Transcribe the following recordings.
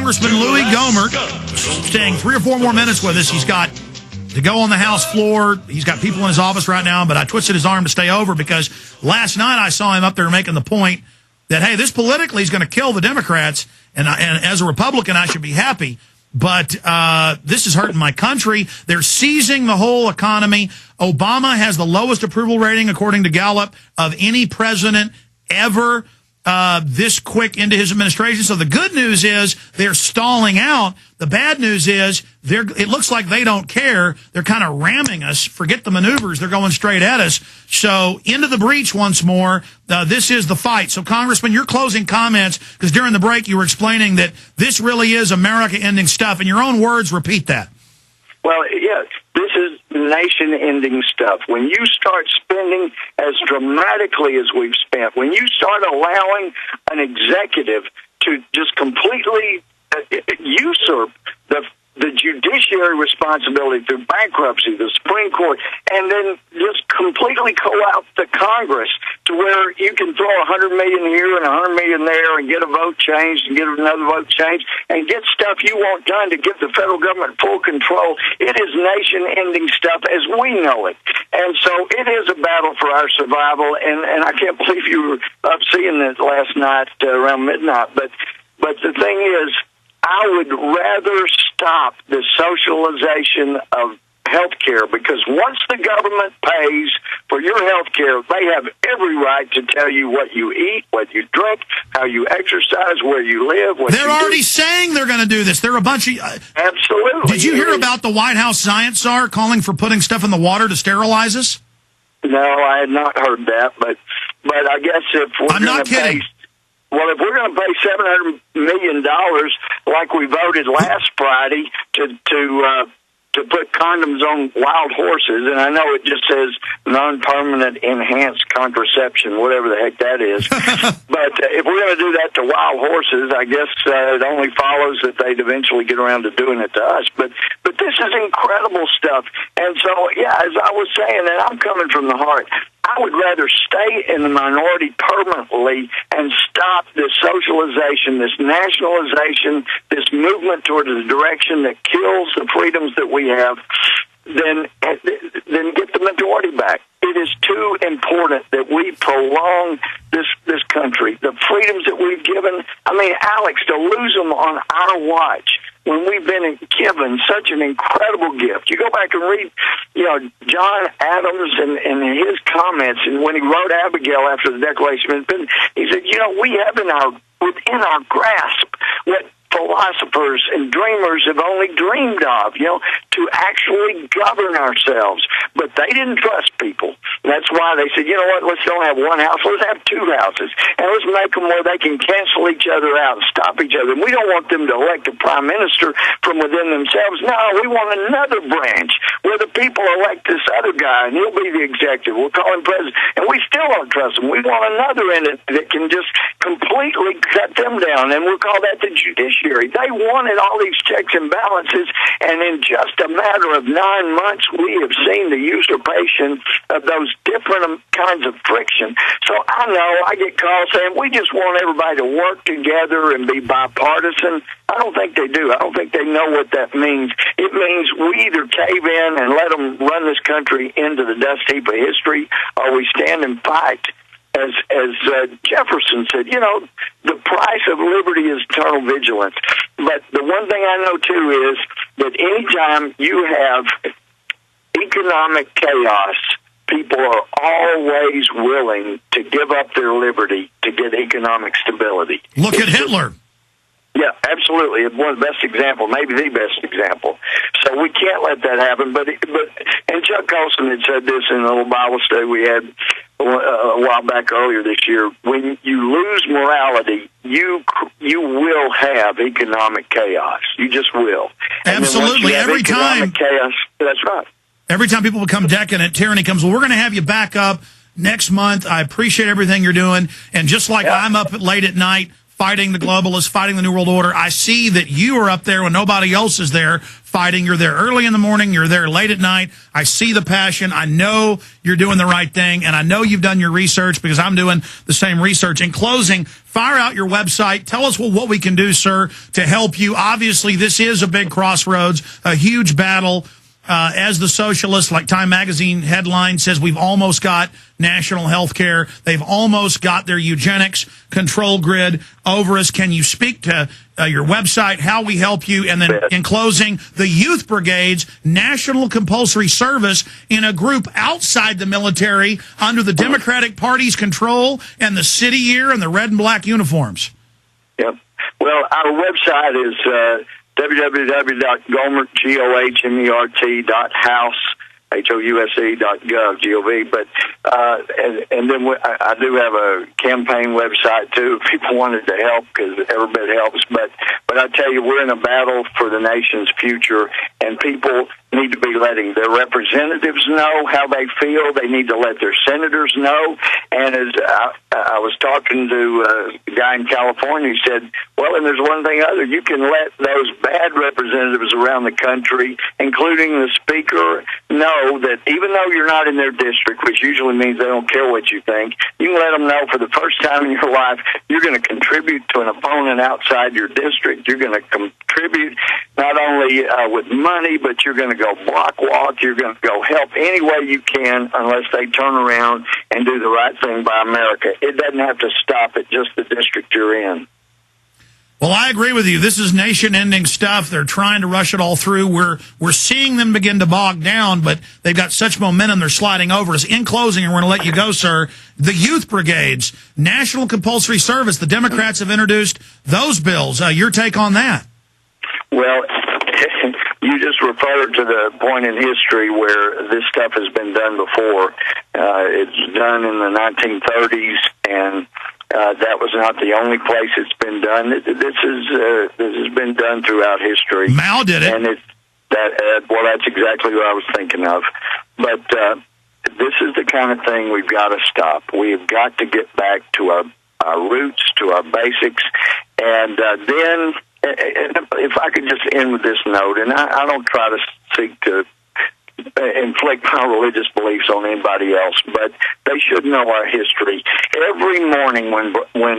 Congressman Louie Gohmert staying 3 or 4 more minutes with us. He's got to go on the House floor. He's got people in his office right now, but I twisted his arm to stay over because last night I saw him up there making the point that, hey, this politically is going to kill the Democrats, and as a Republican, I should be happy. But this is hurting my country. They're seizing the whole economy. Obama has the lowest approval rating, according to Gallup, of any president ever this quick into his administration. So the good news is they're stalling out. The bad news is it looks like they don't care. They're kind of ramming us. Forget the maneuvers. They're going straight at us. So into the breach once more. This is the fight. So, Congressman, your closing comments, because during the break you were explaining that this really is America-ending stuff. In your own words, repeat that. Well, yes, this is nation-ending stuff. When you start spending as dramatically as we've spent, when you start allowing an executive to just completely usurp the judiciary responsibility through bankruptcy, the Supreme Court, and then just completely co-opt the Congress to where you can throw $100 million here and $100 million there and get a vote changed and get another vote changed and get stuff you want done to give the federal government full control. It is nation-ending stuff as we know it. And so it is a battle for our survival, and I can't believe you were up seeing it last night around midnight. But the thing is, I would rather stop the socialization of health care, because once the government pays for your health care, they have every right to tell you what you eat, what you drink, how you exercise, where you live. They're already saying they're going to do this. They're a bunch of... Absolutely. Did you hear about the White House science czar calling for putting stuff in the water to sterilize us? No, I had not heard that, but I guess if we're going to pay... Well, if we're going to pay $700 million like we voted last Friday to put condoms on wild horses, and I know it just says non-permanent enhanced contraception, whatever the heck that is. But if we're going to do that to wild horses, I guess it only follows that they'd eventually get around to doing it to us. But this is incredible stuff. And so, yeah, as I was saying, and I'm coming from the heart, I would rather stay in the minority permanently and stop this socialization, this nationalization, this movement toward the direction that kills the freedoms that we have, than get the majority back. It is too important that we prolong this country. The freedoms that we've given, I mean, Alex, to lose them on our watch when we've been given such an incredible gift. You go back and read, John Adams and his comments, and when he wrote Abigail after the Declaration of Independence, he said, we have within our grasp what philosophers and dreamers have only dreamed of, to actually govern ourselves. But they didn't trust people. That's why they said, you know what, let's don't have one house, let's have 2 houses. And let's make them where they can cancel each other out and stop each other. And we don't want them to elect a prime minister from within themselves. No, we want another branch where the people elect this other guy, and he'll be the executive. We'll call him president. And we still don't trust him. We want another entity that can just completely cut them down, and we'll call that the judiciary. They wanted all these checks and balances, and in just a matter of 9 months, we have seen the usurpation of those different kinds of friction. So I know I get calls saying we just want everybody to work together and be bipartisan. I don't think they do. I don't think they know what that means. It means we either cave in and let them run this country into the dust heap of history, or we stand and fight. As Jefferson said, the price of liberty is eternal vigilance. But the one thing I know, too, is that anytime you have economic chaos, people are always willing to give up their liberty to get economic stability. Look at Hitler. Yeah, absolutely. It's one of the best examples, maybe the best example. So we can't let that happen. And Chuck Colson had said this in a little Bible study we had a while back earlier this year. When you lose morality, you will have economic chaos. You just will. Absolutely. Every time chaos, that's right. Every time people become decadent, tyranny comes. Well, we're going to have you back up next month. I appreciate everything you're doing. And just like I'm up late at night fighting the globalists, fighting the New World Order. I see that you are up there when nobody else is there fighting. You're there early in the morning. You're there late at night. I see the passion. I know you're doing the right thing, and I know you've done your research because I'm doing the same research. In closing, fire out your website. Tell us what we can do, sir, to help you. Obviously, this is a big crossroads, a huge battle. As the socialists, like Time Magazine headline says, we've almost got national health care. They've almost got their eugenics control grid over us. Can you speak to your website, how we help you? And then in closing, the Youth Brigade's National Compulsory Service in a group outside the military under the Democratic Party's control and the city year and the red and black uniforms. Yep. Well, our website is www.gohmert, GOHMERT.house.gov, G-O-V. But, and then I do have a campaign website too, if people wanted to help, because every bit helps. But I tell you, we're in a battle for the nation's future, and people need to be letting their representatives know how they feel. They need to let their senators know. And as I was talking to a guy in California, he said, well, and there's one thing other, you can let those bad representatives around the country, including the speaker, know that even though you're not in their district, which usually means they don't care what you think, you can let them know for the first time in your life you're going to contribute to an opponent outside your district. You're going to contribute not only with money, but you're going to go block walk. You're going to go help any way you can unless they turn around and do the right thing by America. It doesn't have to stop at just the district you're in. Well, I agree with you. This is nation-ending stuff. They're trying to rush it all through. We're seeing them begin to bog down, but they've got such momentum, they're sliding over us. In closing, and we're going to let you go, sir, the Youth Brigades, National Compulsory Service, the Democrats have introduced those bills. Your take on that? Well, you just referred to the point in history where this stuff has been done before. It's done in the 1930s, and that was not the only place it's been done. This has been done throughout history. Mao did it. And that's exactly what I was thinking of. But this is the kind of thing we've got to stop. We've got to get back to our roots, to our basics, and then, if I could just end with this note, and I don't try to seek to inflict my religious beliefs on anybody else, but they should know our history. Every morning when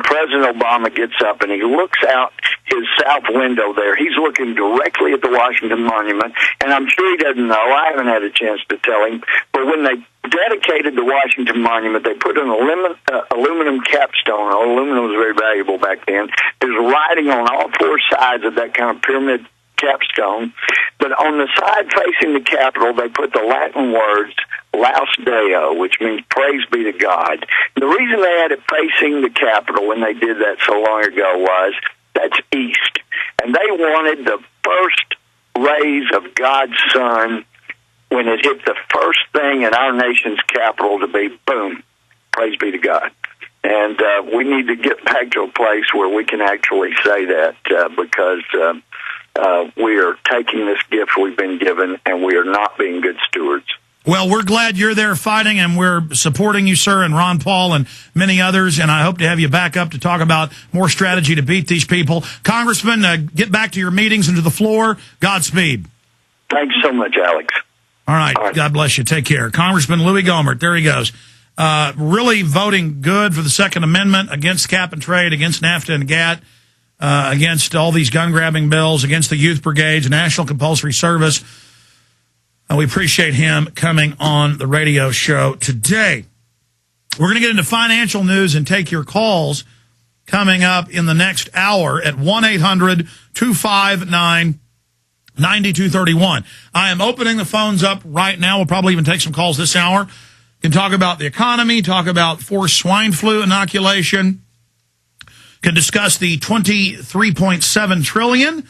President Obama gets up and he looks out his south window there, he's looking directly at the Washington Monument, and I'm sure he doesn't know. I haven't had a chance to tell him, but when they dedicated the Washington Monument, they put an aluminum capstone. Aluminum was very valuable back then. There's writing on all four sides of that kind of pyramid capstone, but on the side facing the Capitol, they put the Latin words Laus Deo, which means praise be to God. The reason they had it facing the Capitol when they did that so long ago was that's east, and they wanted the first rays of God's sun when it hit the first thing in our nation's capital to be, boom, praise be to God. And we need to get back to a place where we can actually say that because we are taking this gift we've been given, and we are not being good stewards. Well, we're glad you're there fighting, and we're supporting you, sir, and Ron Paul and many others, and I hope to have you back up to talk about more strategy to beat these people. Congressman, get back to your meetings and to the floor. Godspeed. Thanks so much, Alex. All right. God bless you. Take care. Congressman Louie Gohmert, there he goes. Really voting good for the Second Amendment, against cap and trade, against NAFTA and GATT, against all these gun-grabbing bills, against the Youth Brigades, National Compulsory Service. We appreciate him coming on the radio show today. We're going to get into financial news and take your calls coming up in the next hour at 1-800-259-9231. I am opening the phones up right now. We'll probably even take some calls this hour. You can talk about the economy, talk about forced swine flu inoculation, can discuss the $23.7 trillion.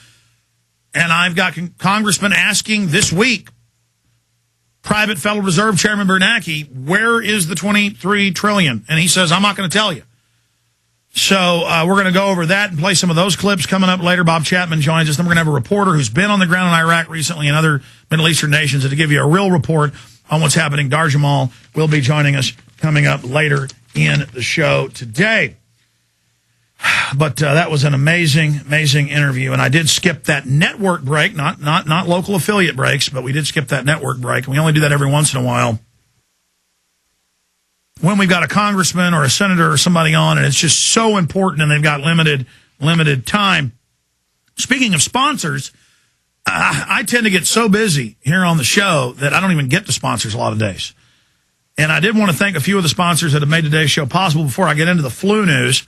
And I've got Congressman asking this week, Private Federal Reserve Chairman Bernanke, where is the $23 trillion? And he says, I'm not going to tell you. So we're going to go over that and play some of those clips coming up later. Bob Chapman joins us. Then we're going to have a reporter who's been on the ground in Iraq recently and other Middle Eastern nations to give you a real report on what's happening. Dahr Jamail will be joining us coming up later in the show today. But that was an amazing, amazing interview. And I did skip that network break, not local affiliate breaks, but we did skip that network break. And we only do that every once in a while when we've got a congressman or a senator or somebody on, and it's just so important, and they've got limited time. Speaking of sponsors, I tend to get so busy here on the show that I don't even get to sponsors a lot of days. And I did want to thank a few of the sponsors that have made today's show possible before I get into the flu news,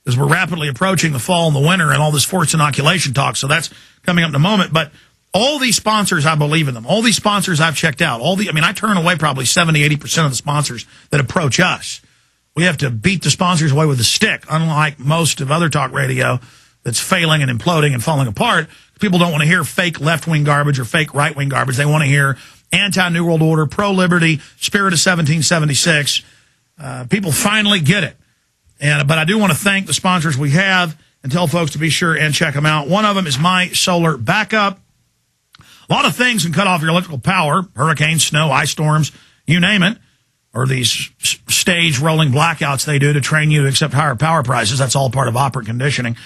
because we're rapidly approaching the fall and the winter and all this forced inoculation talk, so that's coming up in a moment. But all these sponsors, I believe in them. All these sponsors I've checked out. I turn away probably 70-80% of the sponsors that approach us. We have to beat the sponsors away with a stick, unlike most of other talk radio that's failing and imploding and falling apart. People don't want to hear fake left-wing garbage or fake right-wing garbage. They want to hear anti-New World Order, pro-liberty, spirit of 1776. People finally get it. But I do want to thank the sponsors we have and tell folks to be sure and check them out. One of them is My Solar Backup. A lot of things can cut off your electrical power: hurricanes, snow, ice storms, you name it, or these stage rolling blackouts they do to train you to accept higher power prices. That's all part of operant conditioning.